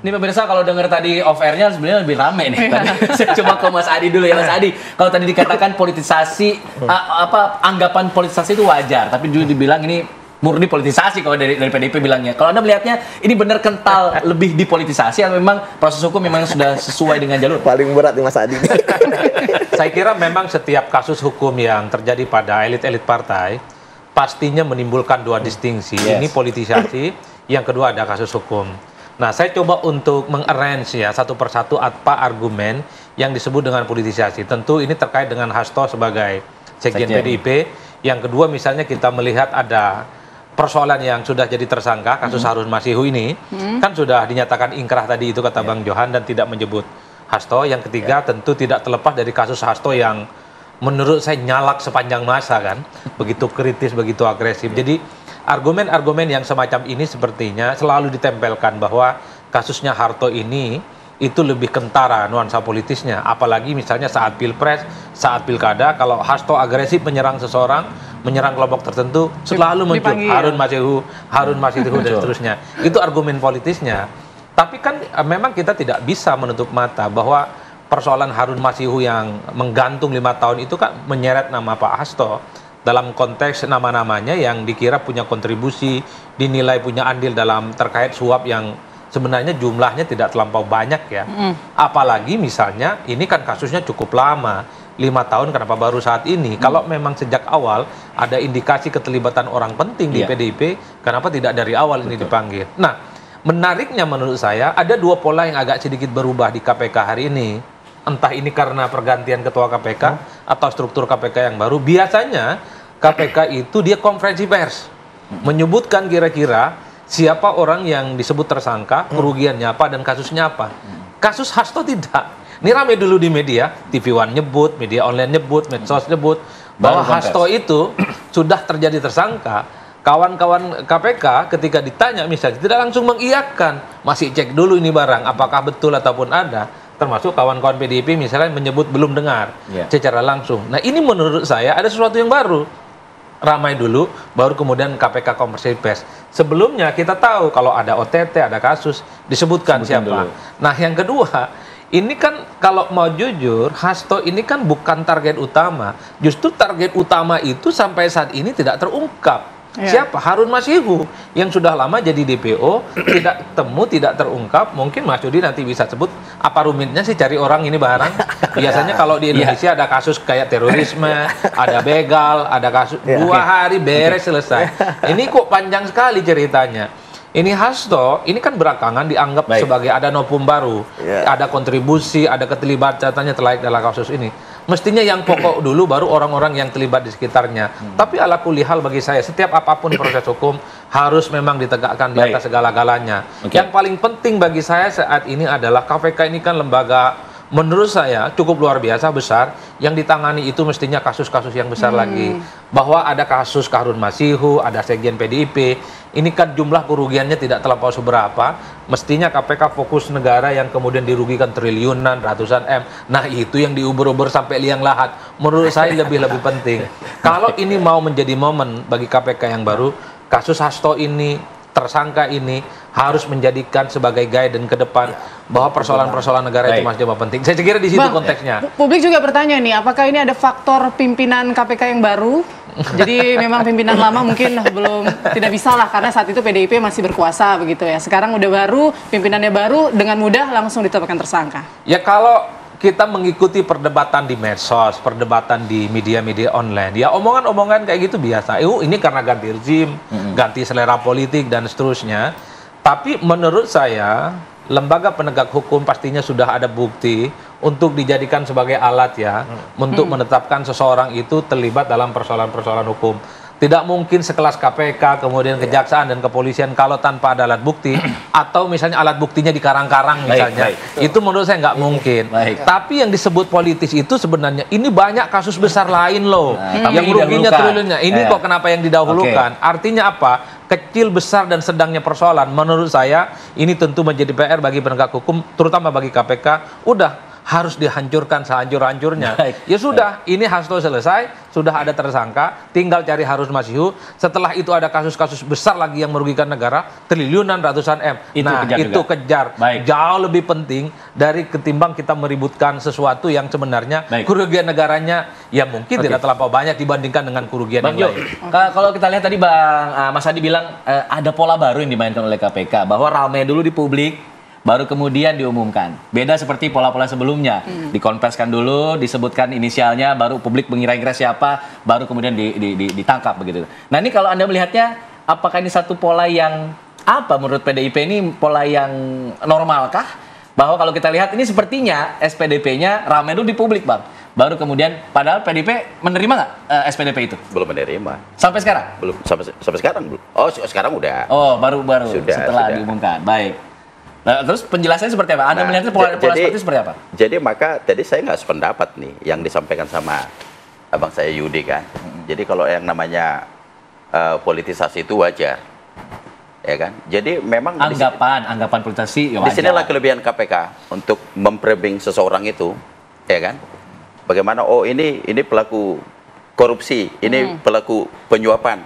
Ini pemirsa kalau dengar tadi off air-nya sebenarnya lebih rame nih. Tadi saya coba ke Mas Adi dulu ya, Mas Adi. Kalau tadi dikatakan politisasi anggapan politisasi itu wajar, tapi dulu dibilang ini murni politisasi kalau dari PDIP bilangnya. Kalau Anda melihatnya ini benar kental lebih dipolitisasi atau memang proses hukum memang sudah sesuai dengan jalur? Paling berat nih Mas Adi. Saya kira memang setiap kasus hukum yang terjadi pada elit-elit partai pastinya menimbulkan dua distingsi. Ini politisasi, yang kedua ada kasus hukum. Nah, saya coba untuk mengarrange ya satu persatu apa argumen yang disebut dengan politisasi. Tentu ini terkait dengan Hasto sebagai sekjen PDIP. Yang kedua misalnya kita melihat ada persoalan yang sudah jadi tersangka, kasus Harun Masihu ini, kan sudah dinyatakan ingkrah tadi itu kata Bang Johan dan tidak menyebut Hasto. Yang ketiga tentu tidak terlepas dari kasus Hasto yang menurut saya nyalak sepanjang masa kan, begitu kritis, begitu agresif. Jadi argumen-argumen yang semacam ini sepertinya selalu ditempelkan bahwa kasusnya Harto ini itu lebih kentara nuansa politisnya. Apalagi misalnya saat pilpres, saat pilkada, kalau Hasto agresif menyerang seseorang, menyerang kelompok tertentu, selalu muncul Harun Masihu dan seterusnya. Itu argumen politisnya. Tapi kan memang kita tidak bisa menutup mata bahwa persoalan Harun Masihu yang menggantung 5 tahun itu kan menyeret nama Pak Hasto dalam konteks nama-namanya yang dikira punya kontribusi, dinilai punya andil dalam terkait suap yang sebenarnya jumlahnya tidak terlampau banyak ya. Apalagi misalnya ini kan kasusnya cukup lama, 5 tahun, kenapa baru saat ini? Kalau memang sejak awal ada indikasi keterlibatan orang penting di PDIP, kenapa tidak dari awal ini dipanggil? Nah, menariknya menurut saya ada dua pola yang agak sedikit berubah di KPK hari ini. Entah ini karena pergantian ketua KPK atau struktur KPK yang baru. Biasanya KPK itu dia konferensi pers, menyebutkan kira-kira siapa orang yang disebut tersangka, kerugiannya apa, dan kasusnya apa. Kasus Hasto tidak. Ini rame dulu di media, TV One nyebut, media online nyebut, medsos nyebut, bahwa Hasto itu sudah terjadi tersangka. Kawan-kawan KPK ketika ditanya misalnya tidak langsung mengiyakan, masih cek dulu ini barang, apakah betul ataupun ada. Termasuk kawan-kawan PDIP misalnya menyebut belum dengar secara langsung. Nah ini menurut saya ada sesuatu yang baru. Ramai dulu, baru kemudian KPK konferensi pers. Sebelumnya kita tahu kalau ada OTT, ada kasus, disebutkan siapa. Dulu. Nah yang kedua, ini kan kalau mau jujur, Hasto ini kan bukan target utama. Justru target utama itu sampai saat ini tidak terungkap. Siapa? Harun Masihu yang sudah lama jadi DPO, tidak temu, tidak terungkap. Mungkin Mas Yudi nanti bisa sebut apa rumitnya sih cari orang ini barang. Biasanya kalau di Indonesia ada kasus kayak terorisme, ada begal, ada kasus 2 hari beres selesai. Ini kok panjang sekali ceritanya. Ini Hasto, ini kan belakangan dianggap sebagai ada novum baru, ada kontribusi, ada keterlibatannya terkait dalam kasus ini. Mestinya yang pokok dulu, baru orang-orang yang terlibat di sekitarnya. Tapi ala kulli hal bagi saya, setiap apapun proses hukum harus memang ditegakkan di atas segala-galanya. Yang paling penting bagi saya saat ini adalah KPK ini kan lembaga menurut saya cukup luar biasa besar, yang ditangani itu mestinya kasus-kasus yang besar lagi. Bahwa ada kasus Harun Masihu, ada sekjen PDIP, ini kan jumlah kerugiannya tidak terlampau seberapa, mestinya KPK fokus negara yang kemudian dirugikan triliunan, ratusan M. Nah itu yang diuber-uber sampai liang lahat, menurut saya lebih-lebih penting. Kalau ini mau menjadi momen bagi KPK yang baru, kasus Hasto ini, tersangka ini harus menjadikan sebagai guidance ke depan bahwa persoalan-persoalan negara itu masih jauh penting. Saya kira di situ konteksnya. Publik juga bertanya nih, apakah ini ada faktor pimpinan KPK yang baru? Jadi memang pimpinan lama mungkin belum, tidak bisa lah karena saat itu PDIP masih berkuasa begitu ya. Sekarang udah baru, pimpinannya baru, dengan mudah langsung ditetapkan tersangka. Ya kalau kita mengikuti perdebatan di medsos, perdebatan di media-media online, ya omongan-omongan kayak gitu biasa. Ini karena ganti rezim, ganti selera politik dan seterusnya. Tapi menurut saya, lembaga penegak hukum pastinya sudah ada bukti untuk dijadikan sebagai alat ya, untuk menetapkan seseorang itu terlibat dalam persoalan-persoalan hukum. Tidak mungkin sekelas KPK, kemudian Kejaksaan dan Kepolisian kalau tanpa ada alat bukti, atau misalnya alat buktinya di karang-karang misalnya. Itu menurut saya nggak mungkin. Tapi yang disebut politis itu sebenarnya, ini banyak kasus besar lain loh. Yang ruginya triliunnya. Ini kok kenapa yang didahulukan? Artinya apa? Kecil, besar, dan sedangnya persoalan. Menurut saya, ini tentu menjadi PR bagi penegak hukum, terutama bagi KPK. Udah, harus dihancurkan sehancur-hancurnya. Baik. Ya sudah, ini Hasto selesai, sudah ada tersangka, tinggal cari Harun Masihu. Setelah itu ada kasus-kasus besar lagi yang merugikan negara, triliunan, ratusan M. Itu Nah, kejar itu juga. kejar. Baik. Jauh lebih penting dari ketimbang kita meributkan sesuatu yang sebenarnya Baik. kerugian negaranya ya mungkin Oke. tidak terlampau banyak dibandingkan dengan kerugian Bang yang Jo, lain. kalau kita lihat tadi Mas Adi bilang ada pola baru yang dimainkan oleh KPK, bahwa ramai dulu di publik, baru kemudian diumumkan. Beda seperti pola-pola sebelumnya, dikonversikan dulu, disebutkan inisialnya, baru publik mengira-ngira siapa, baru kemudian ditangkap begitu. Nah ini kalau Anda melihatnya, apakah ini satu pola yang apa menurut PDIP ini pola yang normalkah? Bahwa kalau kita lihat ini sepertinya SPDP-nya ramai dulu di publik, Bang. Baru kemudian, padahal PDIP menerima nggak SPDP itu? Belum menerima. Sampai sekarang? Belum sampai sekarang belum. Oh, sekarang udah. Oh, baru setelah Sudah. diumumkan. Baik. Nah, terus penjelasannya seperti apa? Anda Nah, melihatnya pola seperti itu seperti apa? Jadi maka tadi saya nggak sependapat nih yang disampaikan sama abang saya Yudi kan. Jadi kalau yang namanya politisasi itu wajar, ya kan. Jadi memang Anggapan politisasi ya wajar. disinilah kelebihan KPK untuk memframing seseorang itu, ya kan. Bagaimana? Oh ini pelaku korupsi, ini pelaku penyuapan.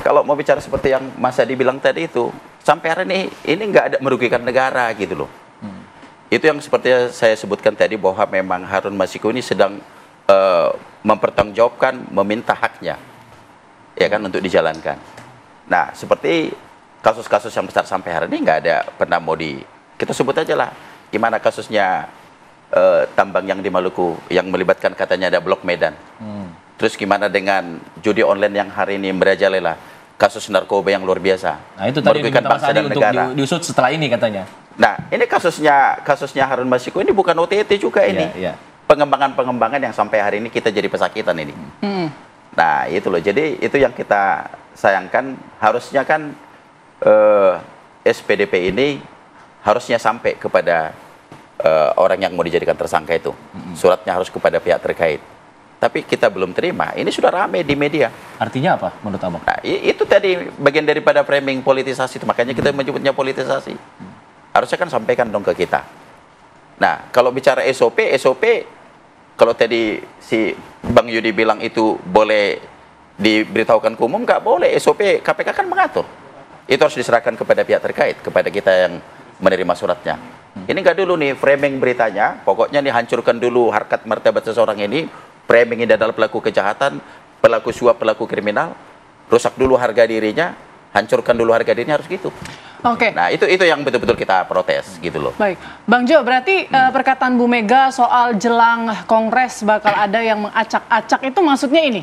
Kalau mau bicara seperti yang Mas Adi bilang tadi itu, sampai hari ini nggak ada merugikan negara gitu loh. Itu yang seperti saya sebutkan tadi bahwa memang Harun Masiku ini sedang mempertanggungjawabkan, meminta haknya, ya kan, untuk dijalankan. Nah, seperti kasus-kasus yang besar sampai hari ini nggak ada pernah mau kita sebut aja lah, gimana kasusnya tambang yang di Maluku yang melibatkan katanya ada Blok Medan. Terus gimana dengan judi online yang hari ini merajalela, kasus narkoba yang luar biasa. Nah, itu tadi merugikan diminta Mas bangsa Adi dan untuk negara. diusut setelah ini katanya. Nah, ini kasusnya Harun Masiku ini bukan OTT juga ini. Iya. Pengembangan yang sampai hari ini kita jadi pesakitan ini. Nah, itu loh. Jadi itu yang kita sayangkan, harusnya kan SPDP ini harusnya sampai kepada orang yang mau dijadikan tersangka itu. Suratnya harus kepada pihak terkait. Tapi kita belum terima. Ini sudah ramai di media. Artinya apa menurut Abang? Nah, itu tadi bagian daripada framing politisasi itu. Makanya kita menyebutnya politisasi. Harusnya kan sampaikan dong ke kita. Nah, kalau bicara SOP, kalau tadi si Bang Yudi bilang itu boleh diberitahukan ke umum, nggak boleh. SOP KPK kan mengatur. Itu harus diserahkan kepada pihak terkait, kepada kita yang menerima suratnya. Ini nggak dulu nih framing beritanya, pokoknya nih hancurkan dulu harkat martabat seseorang ini, framing ini adalah pelaku kejahatan, pelaku suap, pelaku kriminal, rusak dulu harga dirinya, hancurkan dulu harga dirinya, harus gitu. Oke. Nah, itu yang betul-betul kita protes gitu loh. Baik, Bang Jo, berarti perkataan Bu Mega soal jelang Kongres bakal ada yang mengacak-acak itu maksudnya ini?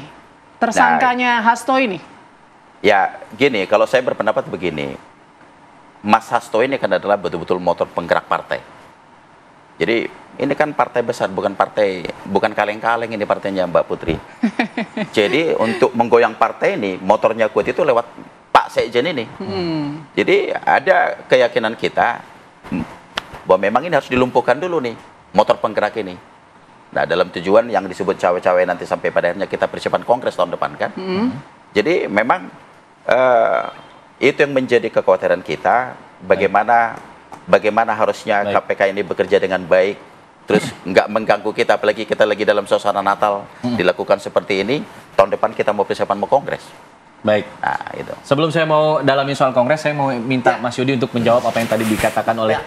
Tersangkanya Hasto ini? Ya, gini, kalau saya berpendapat begini, Mas Hasto ini kan adalah betul-betul motor penggerak partai. Jadi, ini kan partai besar, bukan kaleng-kaleng ini partainya Mbak Putri. Jadi, untuk menggoyang partai ini, motornya kuat itu lewat Pak Sekjen ini. Jadi, ada keyakinan kita bahwa memang ini harus dilumpuhkan dulu nih, motor penggerak ini. Nah, dalam tujuan yang disebut cawe-cawe nanti sampai pada akhirnya kita persiapan Kongres tahun depan kan. Jadi, memang itu yang menjadi kekhawatiran kita, bagaimana harusnya KPK ini bekerja dengan baik, terus nggak mengganggu kita, apalagi kita lagi dalam suasana Natal, dilakukan seperti ini, tahun depan kita mau persiapan mau Kongres. Baik. Nah, itu. Sebelum saya mau dalami soal Kongres, saya mau minta Mas Yudi untuk menjawab apa yang tadi dikatakan oleh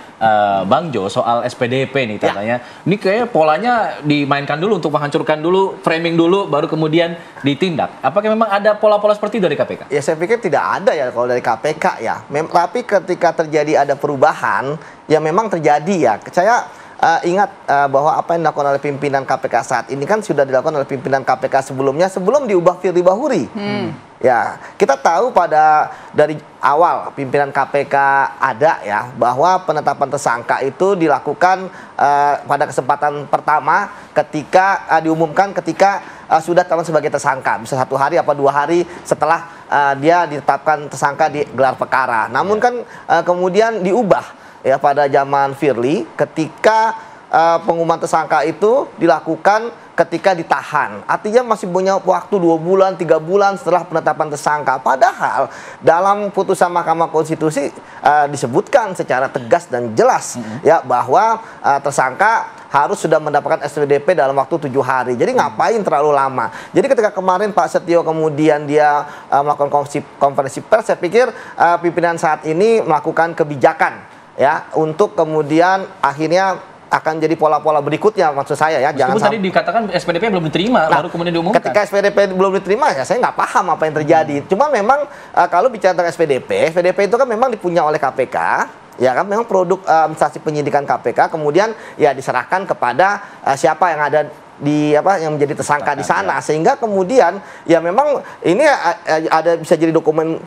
Bang Jo soal SPDP nih katanya. Ini kayaknya polanya dimainkan dulu untuk menghancurkan dulu, framing dulu, baru kemudian ditindak. Apakah memang ada pola-pola seperti itu dari KPK? Ya saya pikir tidak ada ya kalau dari KPK ya. Tapi ketika terjadi ada perubahan, ya memang terjadi ya. Saya ingat bahwa apa yang dilakukan oleh pimpinan KPK saat ini kan sudah dilakukan oleh pimpinan KPK sebelumnya sebelum diubah Firly Bahuri. Ya, kita tahu dari awal pimpinan KPK ada ya bahwa penetapan tersangka itu dilakukan pada kesempatan pertama ketika diumumkan ketika sudah ditetapkan sebagai tersangka, bisa 1 hari apa 2 hari setelah dia ditetapkan tersangka di gelar perkara. Namun kan kemudian diubah ya pada zaman Firly ketika pengumuman tersangka itu dilakukan ketika ditahan. Artinya masih punya waktu 2 bulan, 3 bulan setelah penetapan tersangka. Padahal dalam putusan Mahkamah Konstitusi disebutkan secara tegas dan jelas ya bahwa tersangka harus sudah mendapatkan SPDP dalam waktu 7 hari. Jadi ngapain terlalu lama? Jadi ketika kemarin Pak Setio kemudian dia melakukan konferensi pers, saya pikir pimpinan saat ini melakukan kebijakan ya untuk kemudian akhirnya akan jadi pola-pola berikutnya, maksud saya ya. Jangan tadi dikatakan SPDP belum diterima, baru kemudian diumumkan. Ketika SPDP belum diterima ya saya nggak paham apa yang terjadi. Cuma memang kalau bicara tentang SPDP itu kan memang dipunya oleh KPK, ya kan, memang produk administrasi penyidikan KPK, kemudian ya diserahkan kepada siapa yang ada di yang menjadi tersangka di sana, sehingga kemudian ya memang ini ada bisa jadi dokumen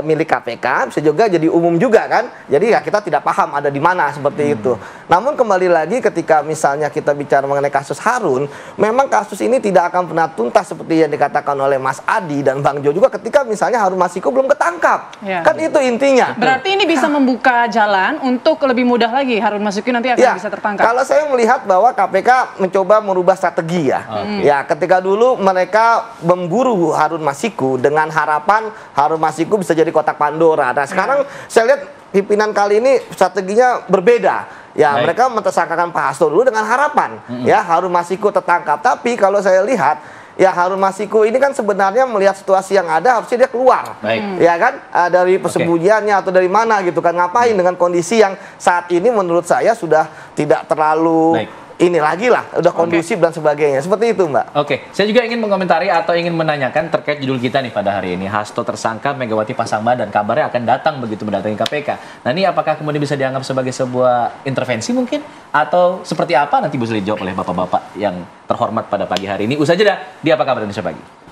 milik KPK, bisa juga jadi umum juga kan. Jadi ya kita tidak paham ada di mana seperti itu. Namun kembali lagi ketika misalnya kita bicara mengenai kasus Harun, memang kasus ini tidak akan pernah tuntas seperti yang dikatakan oleh Mas Adi dan Bang Jo juga ketika misalnya Harun Masiku belum ketangkap. Ya. Kan itu intinya. Berarti ini bisa membuka jalan untuk lebih mudah lagi Harun Masiku nanti akan bisa tertangkap. Kalau saya melihat bahwa KPK mencoba merubah strategi ya. Ya, ketika dulu mereka memburu Harun Masiku dengan harapan Harun Masiku bisa jadi kotak Pandora. Nah, sekarang saya lihat pimpinan kali ini strateginya berbeda. Ya, mereka mentersangkakan Pak Hasto dulu dengan harapan ya Harun Masiku tertangkap. Tapi kalau saya lihat ya Harun Masiku ini kan sebenarnya melihat situasi yang ada harusnya dia keluar. Ya kan dari persembunyiannya atau dari mana gitu kan, ngapain dengan kondisi yang saat ini menurut saya sudah tidak terlalu ini lagi lah, udah kondusif dan sebagainya. Seperti itu, Mbak. Oke, saya juga ingin mengomentari atau ingin menanyakan terkait judul kita nih pada hari ini. Hasto tersangka, Megawati pasang badan, kabarnya akan datang begitu mendatangi KPK. Nah, ini apakah kemudian bisa dianggap sebagai sebuah intervensi mungkin? Atau seperti apa nanti bisa dijawab oleh bapak-bapak yang terhormat pada pagi hari ini. Usai jeda di Apa Kabar Indonesia Pagi.